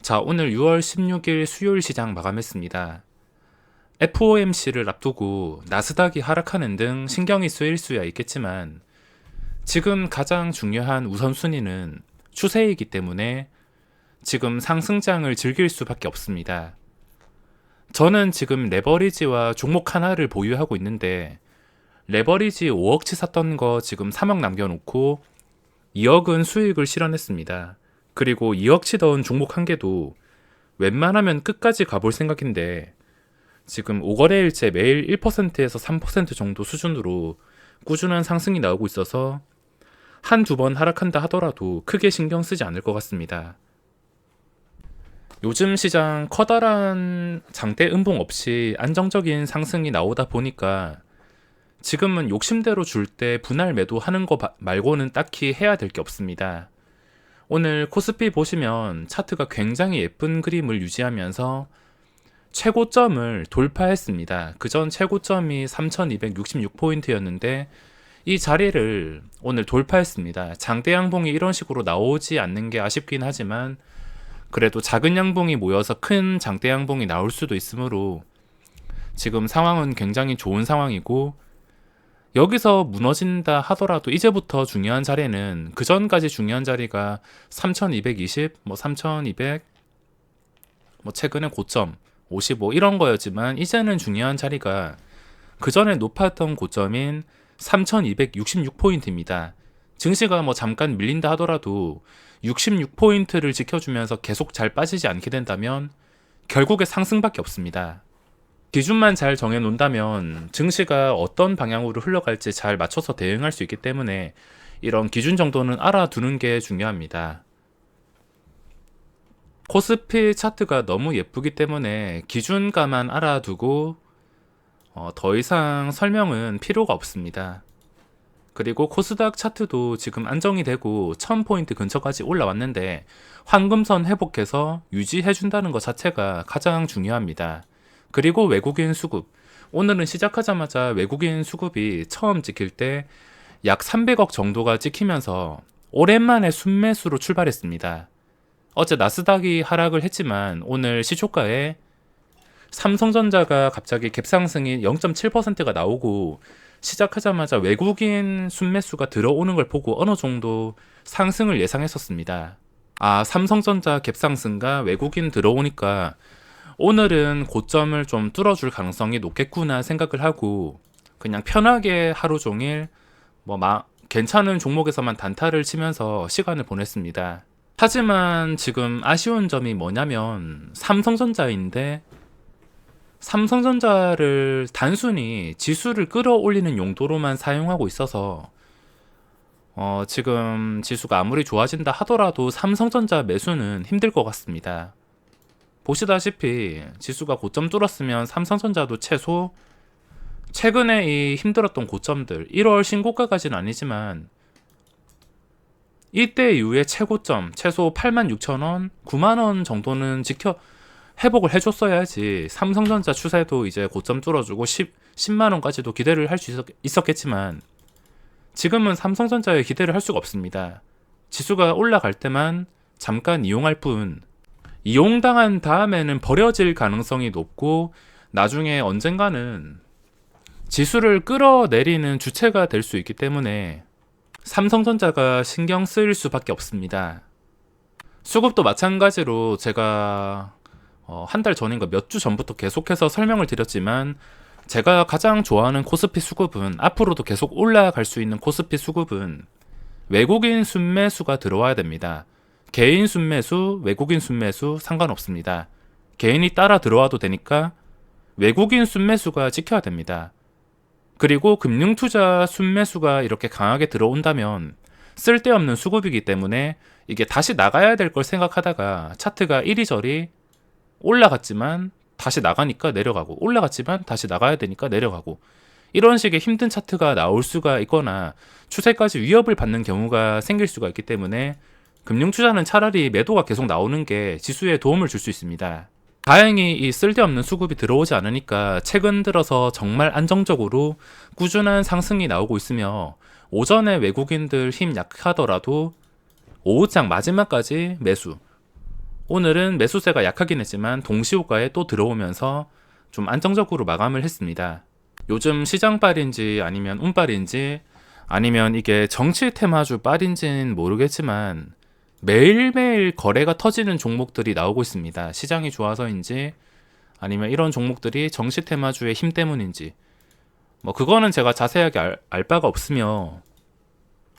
자, 오늘 6월 16일 수요일 시장 마감했습니다. FOMC를 앞두고 나스닥이 하락하는 등 신경이 쓰일 수야 있겠지만 지금 가장 중요한 우선순위는 추세이기 때문에 지금 상승장을 즐길 수밖에 없습니다. 저는 지금 레버리지와 종목 하나를 보유하고 있는데 레버리지 5억치 샀던 거 지금 3억 남겨놓고 2억은 수익을 실현했습니다. 그리고 2억치 넣은 종목 한 개도 웬만하면 끝까지 가볼 생각인데 지금 5거래일째 매일 1%에서 3% 정도 수준으로 꾸준한 상승이 나오고 있어서 한두 번 하락한다 하더라도 크게 신경 쓰지 않을 것 같습니다. 요즘 시장 커다란 장대 음봉 없이 안정적인 상승이 나오다 보니까 지금은 욕심대로 줄 때 분할 매도하는 거 말고는 딱히 해야 될 게 없습니다. 오늘 코스피 보시면 차트가 굉장히 예쁜 그림을 유지하면서 최고점을 돌파했습니다. 그전 최고점이 3266포인트였는데 이 자리를 오늘 돌파했습니다. 장대 양봉이 이런 식으로 나오지 않는 게 아쉽긴 하지만 그래도 작은 양봉이 모여서 큰 장대 양봉이 나올 수도 있으므로 지금 상황은 굉장히 좋은 상황이고 여기서 무너진다 하더라도 이제부터 중요한 자리는 그전까지 중요한 자리가 3220, 3200, 최근에 고점 55 이런 거였지만 이제는 중요한 자리가 그전에 높았던 고점인 3266포인트입니다. 증시가 잠깐 밀린다 하더라도 66포인트를 지켜주면서 계속 잘 빠지지 않게 된다면 결국에 상승밖에 없습니다. 기준만 잘 정해놓는다면 증시가 어떤 방향으로 흘러갈지 잘 맞춰서 대응할 수 있기 때문에 이런 기준 정도는 알아두는 게 중요합니다. 코스피 차트가 너무 예쁘기 때문에 기준가만 알아두고 더 이상 설명은 필요가 없습니다. 그리고 코스닥 차트도 지금 안정이 되고 1000포인트 근처까지 올라왔는데 황금선 회복해서 유지해준다는 것 자체가 가장 중요합니다. 그리고 외국인 수급, 오늘은 시작하자마자 외국인 수급이 처음 찍힐 때 약 300억 정도가 찍히면서 오랜만에 순매수로 출발했습니다. 어제 나스닥이 하락을 했지만 오늘 시초가에 삼성전자가 갑자기 갭상승이 0.7%가 나오고 시작하자마자 외국인 순매수가 들어오는 걸 보고 어느 정도 상승을 예상했었습니다. 삼성전자 갭상승과 외국인 들어오니까 오늘은 고점을 좀 뚫어줄 가능성이 높겠구나 생각을 하고 그냥 편하게 하루 종일 괜찮은 종목에서만 단타를 치면서 시간을 보냈습니다. 하지만 지금 아쉬운 점이 뭐냐면 삼성전자인데 삼성전자를 단순히 지수를 끌어올리는 용도로만 사용하고 있어서 지금 지수가 아무리 좋아진다 하더라도 삼성전자 매수는 힘들 것 같습니다. 보시다시피 지수가 고점 뚫었으면 삼성전자도 최소 최근에 이 힘들었던 고점들 1월 신고가까지는 아니지만 이때 이후에 최고점 최소 86,000원, 9만원 정도는 회복을 해줬어야지 삼성전자 추세도 이제 고점 뚫어주고 10만원까지도 기대를 할 수 있었겠지만 지금은 삼성전자에 기대를 할 수가 없습니다. 지수가 올라갈 때만 잠깐 이용할 뿐 이용당한 다음에는 버려질 가능성이 높고 나중에 언젠가는 지수를 끌어내리는 주체가 될 수 있기 때문에 삼성전자가 신경 쓰일 수밖에 없습니다. 수급도 마찬가지로 제가 한 달 전인가 몇 주 전부터 계속해서 설명을 드렸지만 제가 가장 좋아하는 코스피 수급은 앞으로도 계속 올라갈 수 있는 코스피 수급은 외국인 순매수가 들어와야 됩니다. 개인 순매수, 외국인 순매수 상관없습니다. 개인이 따라 들어와도 되니까 외국인 순매수가 지켜야 됩니다. 그리고 금융투자 순매수가 이렇게 강하게 들어온다면 쓸데없는 수급이기 때문에 이게 다시 나가야 될 걸 생각하다가 차트가 이리저리 올라갔지만 다시 나가니까 내려가고 올라갔지만 다시 나가야 되니까 내려가고 이런 식의 힘든 차트가 나올 수가 있거나 추세까지 위협을 받는 경우가 생길 수가 있기 때문에 금융투자는 차라리 매도가 계속 나오는 게 지수에 도움을 줄 수 있습니다. 다행히 이 쓸데없는 수급이 들어오지 않으니까 최근 들어서 정말 안정적으로 꾸준한 상승이 나오고 있으며 오전에 외국인들 힘 약하더라도 오후장 마지막까지 매수, 오늘은 매수세가 약하긴 했지만 동시호가에 또 들어오면서 좀 안정적으로 마감을 했습니다. 요즘 시장빨인지 아니면 운빨인지 아니면 이게 정치 테마주 빨인지는 모르겠지만 매일매일 거래가 터지는 종목들이 나오고 있습니다. 시장이 좋아서인지 아니면 이런 종목들이 정치 테마주의 힘 때문인지 뭐 그거는 제가 자세하게 알 바가 없으며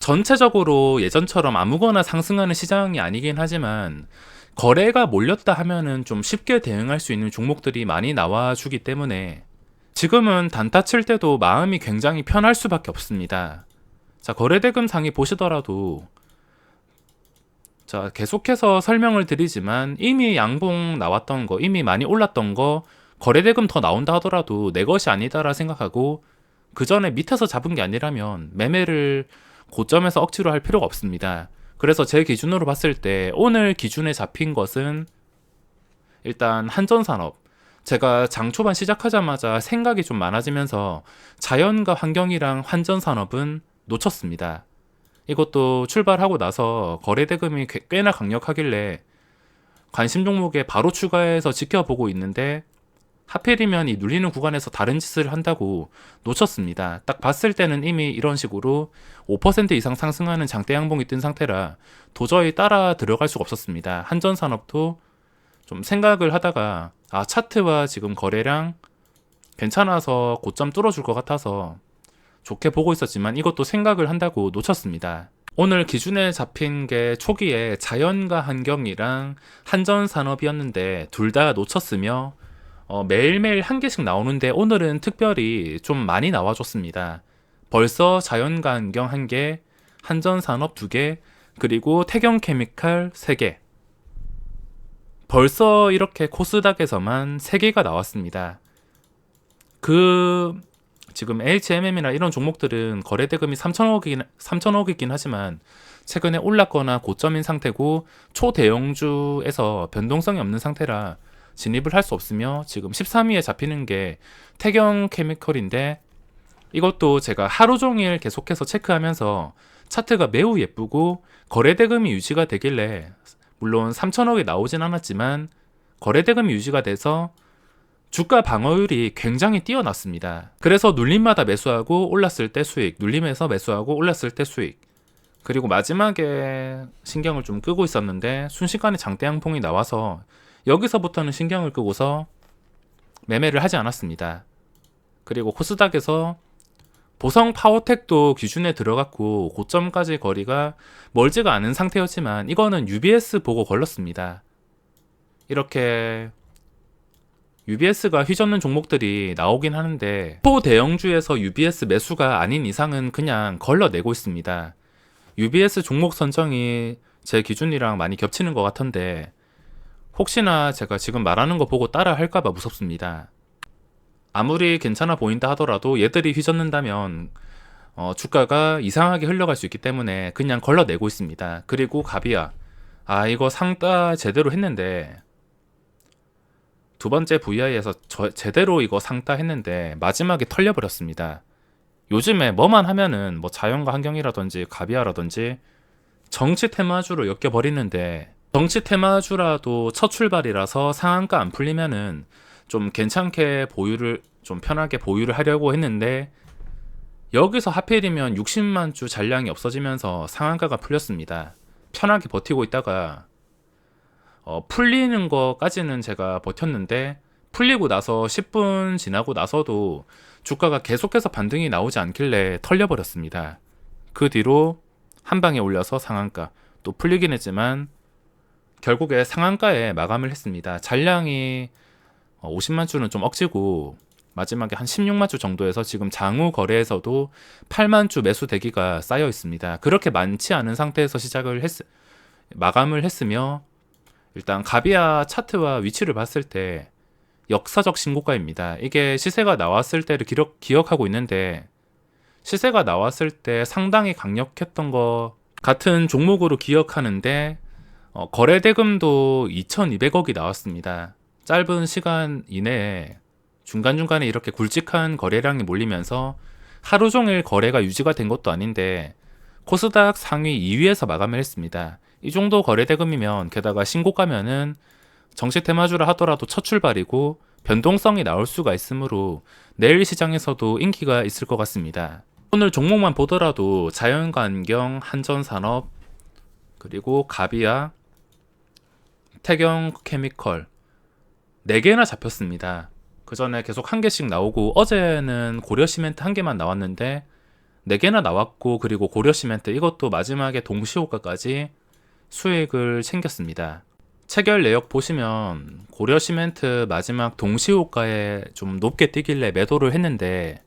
전체적으로 예전처럼 아무거나 상승하는 시장이 아니긴 하지만 거래가 몰렸다 하면은 좀 쉽게 대응할 수 있는 종목들이 많이 나와주기 때문에 지금은 단타 칠 때도 마음이 굉장히 편할 수밖에 없습니다. 자, 거래대금 상위 보시더라도 자, 계속해서 설명을 드리지만 이미 양봉 나왔던 거, 이미 많이 올랐던 거 거래대금 더 나온다 하더라도 내 것이 아니다라 생각하고 그 전에 밑에서 잡은 게 아니라면 매매를 고점에서 억지로 할 필요가 없습니다. 그래서 제 기준으로 봤을 때 오늘 기준에 잡힌 것은 일단 한전산업. 제가 장 초반 시작하자마자 생각이 좀 많아지면서 자연과 환경이랑 한전산업은 놓쳤습니다. 이것도 출발하고 나서 거래대금이 꽤나 강력하길래 관심 종목에 바로 추가해서 지켜보고 있는데 하필이면 이 눌리는 구간에서 다른 짓을 한다고 놓쳤습니다. 딱 봤을 때는 이미 이런 식으로 5% 이상 상승하는 장대 양봉이 뜬 상태라 도저히 따라 들어갈 수가 없었습니다. 한전산업도 좀 생각을 하다가 차트와 지금 거래량 괜찮아서 고점 뚫어줄 것 같아서 좋게 보고 있었지만 이것도 생각을 한다고 놓쳤습니다. 오늘 기준에 잡힌 게 초기에 자연과 환경이랑 한전산업이었는데 둘 다 놓쳤으며 매일매일 한 개씩 나오는데 오늘은 특별히 좀 많이 나와줬습니다. 벌써 자연과 환경 1개, 한전산업 2개, 그리고 태경케미칼 3개. 벌써 이렇게 코스닥에서만 3개가 나왔습니다. 지금 HMM이나 이런 종목들은 거래대금이 3천억이긴 하지만 최근에 올랐거나 고점인 상태고 초대형주에서 변동성이 없는 상태라 진입을 할 수 없으며 지금 13위에 잡히는 게 태경케미컬인데 이것도 제가 하루 종일 계속해서 체크하면서 차트가 매우 예쁘고 거래대금이 유지가 되길래 물론 3천억이 나오진 않았지만 거래대금이 유지가 돼서 주가 방어율이 굉장히 뛰어났습니다. 그래서 눌림마다 매수하고 올랐을 때 수익, 눌림에서 매수하고 올랐을 때 수익. 그리고 마지막에 신경을 좀 끄고 있었는데 순식간에 장대 양봉이 나와서 여기서부터는 신경을 끄고서 매매를 하지 않았습니다. 그리고 코스닥에서 보성 파워텍도 기준에 들어갔고 고점까지 거리가 멀지가 않은 상태였지만 이거는 UBS 보고 걸렀습니다. 이렇게 UBS가 휘젓는 종목들이 나오긴 하는데 초대형주에서 UBS 매수가 아닌 이상은 그냥 걸러내고 있습니다. UBS 종목 선정이 제 기준이랑 많이 겹치는 것 같은데 혹시나 제가 지금 말하는 거 보고 따라 할까봐 무섭습니다. 아무리 괜찮아 보인다 하더라도 얘들이 휘젓는다면 주가가 이상하게 흘러갈 수 있기 때문에 그냥 걸러내고 있습니다. 그리고 가비아 이거 상따 제대로 했는데 두 번째 VI에서 제대로 이거 상따 했는데 마지막에 털려버렸습니다. 요즘에 뭐만 하면은 뭐 자연과 환경이라든지 가비아라든지 정치 테마주로 엮여버리는데 정치 테마주라도 첫 출발이라서 상한가 안 풀리면은 좀 괜찮게 좀 편하게 보유를 하려고 했는데 여기서 하필이면 60만 주 잔량이 없어지면서 상한가가 풀렸습니다. 편하게 버티고 있다가 풀리는 거까지는 제가 버텼는데 풀리고 나서 10분 지나고 나서도 주가가 계속해서 반등이 나오지 않길래 털려버렸습니다. 그 뒤로 한 방에 올려서 상한가 또 풀리긴 했지만 결국에 상한가에 마감을 했습니다. 잔량이 50만 주는 좀 억지고 마지막에 한 16만 주 정도에서 지금 장우 거래에서도 8만 주 매수 대기가 쌓여 있습니다. 그렇게 많지 않은 상태에서 마감을 했으며 일단 가비아 차트와 위치를 봤을 때 역사적 신고가입니다. 이게 시세가 나왔을 때를 기억하고 있는데 시세가 나왔을 때 상당히 강력했던 거 같은 종목으로 기억하는데 거래대금도 2200억이 나왔습니다. 짧은 시간 이내에 중간중간에 이렇게 굵직한 거래량이 몰리면서 하루 종일 거래가 유지가 된 것도 아닌데 코스닥 상위 2위에서 마감을 했습니다. 이 정도 거래대금이면 게다가 신고가면은 정시 테마주라 하더라도 첫 출발이고 변동성이 나올 수가 있으므로 내일 시장에서도 인기가 있을 것 같습니다. 오늘 종목만 보더라도 자연환경, 한전산업, 그리고 가비아, 태경케미컬 4개나 잡혔습니다. 그 전에 계속 한 개씩 나오고 어제는 고려시멘트 한 개만 나왔는데 4개나 나왔고, 그리고 고려시멘트 이것도 마지막에 동시호가까지 수익을 챙겼습니다. 체결 내역 보시면 고려시멘트 마지막 동시호가에 좀 높게 뛰길래 매도를 했는데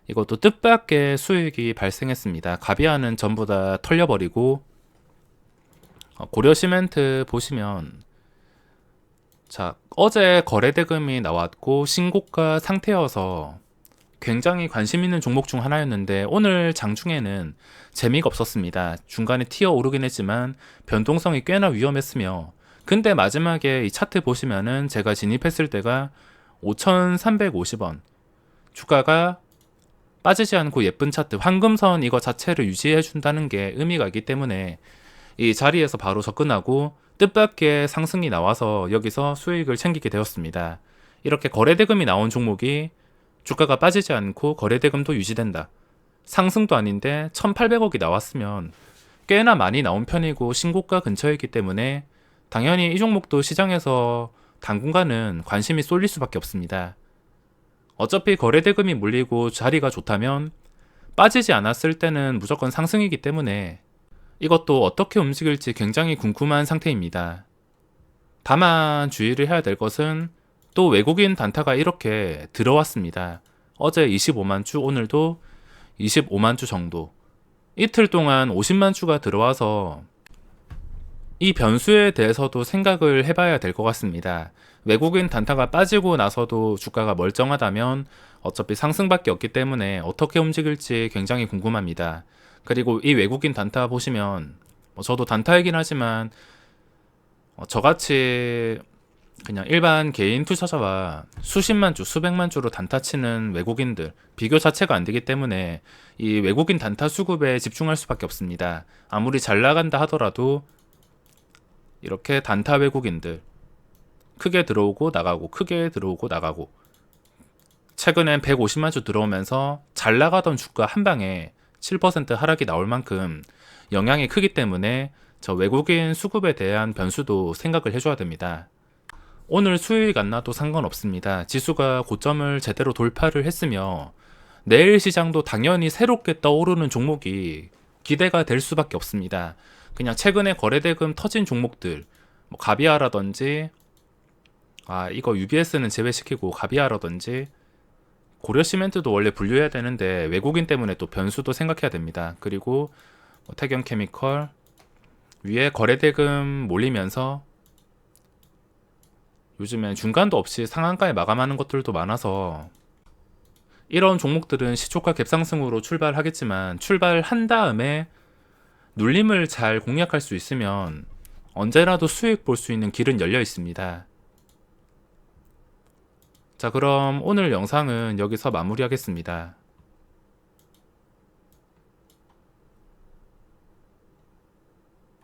이것도 뜻밖의 수익이 발생했습니다. 가비아는 전부 다 털려버리고, 고려시멘트 보시면 자, 어제 거래대금이 나왔고 신고가 상태여서 굉장히 관심 있는 종목 중 하나였는데 오늘 장중에는 재미가 없었습니다. 중간에 튀어 오르긴 했지만 변동성이 꽤나 위험했으며, 근데 마지막에 이 차트 보시면은 제가 진입했을 때가 5,350원, 주가가 빠지지 않고 예쁜 차트, 황금선 이거 자체를 유지해 준다는 게 의미가 있기 때문에 이 자리에서 바로 접근하고 뜻밖의 상승이 나와서 여기서 수익을 챙기게 되었습니다. 이렇게 거래대금이 나온 종목이 주가가 빠지지 않고 거래대금도 유지된다. 상승도 아닌데 1,800억이 나왔으면 꽤나 많이 나온 편이고 신고가 근처에 있기 때문에 당연히 이 종목도 시장에서 당분간은 관심이 쏠릴 수밖에 없습니다. 어차피 거래대금이 몰리고 자리가 좋다면 빠지지 않았을 때는 무조건 상승이기 때문에 이것도 어떻게 움직일지 굉장히 궁금한 상태입니다. 다만 주의를 해야 될 것은 또 외국인 단타가 이렇게 들어왔습니다. 어제 25만 주, 오늘도 25만 주 정도. 이틀 동안 50만 주가 들어와서 이 변수에 대해서도 생각을 해봐야 될 것 같습니다. 외국인 단타가 빠지고 나서도 주가가 멀쩡하다면 어차피 상승밖에 없기 때문에 어떻게 움직일지 굉장히 궁금합니다. 그리고 이 외국인 단타 보시면 저도 단타이긴 하지만 저같이 그냥 일반 개인 투자자와 수십만 주, 수백만 주로 단타 치는 외국인들 비교 자체가 안 되기 때문에 이 외국인 단타 수급에 집중할 수밖에 없습니다. 아무리 잘 나간다 하더라도 이렇게 단타 외국인들 크게 들어오고 나가고 크게 들어오고 나가고, 최근엔 150만 주 들어오면서 잘 나가던 주가 한 방에 7% 하락이 나올 만큼 영향이 크기 때문에 저 외국인 수급에 대한 변수도 생각을 해줘야 됩니다. 오늘 수익 안 나도 상관없습니다. 지수가 고점을 제대로 돌파를 했으며 내일 시장도 당연히 새롭게 떠오르는 종목이 기대가 될 수밖에 없습니다. 그냥 최근에 거래대금 터진 종목들, 뭐 가비아라든지 이거 UBS는 제외시키고 가비아라든지 고려시멘트도 원래 분류해야 되는데 외국인 때문에 또 변수도 생각해야 됩니다. 그리고 태경케미컬 위에 거래대금 몰리면서 요즘엔 중간도 없이 상한가에 마감하는 것들도 많아서 이런 종목들은 시초가 갭상승으로 출발하겠지만 출발한 다음에 눌림을 잘 공략할 수 있으면 언제라도 수익 볼 수 있는 길은 열려 있습니다. 자, 그럼 오늘 영상은 여기서 마무리하겠습니다.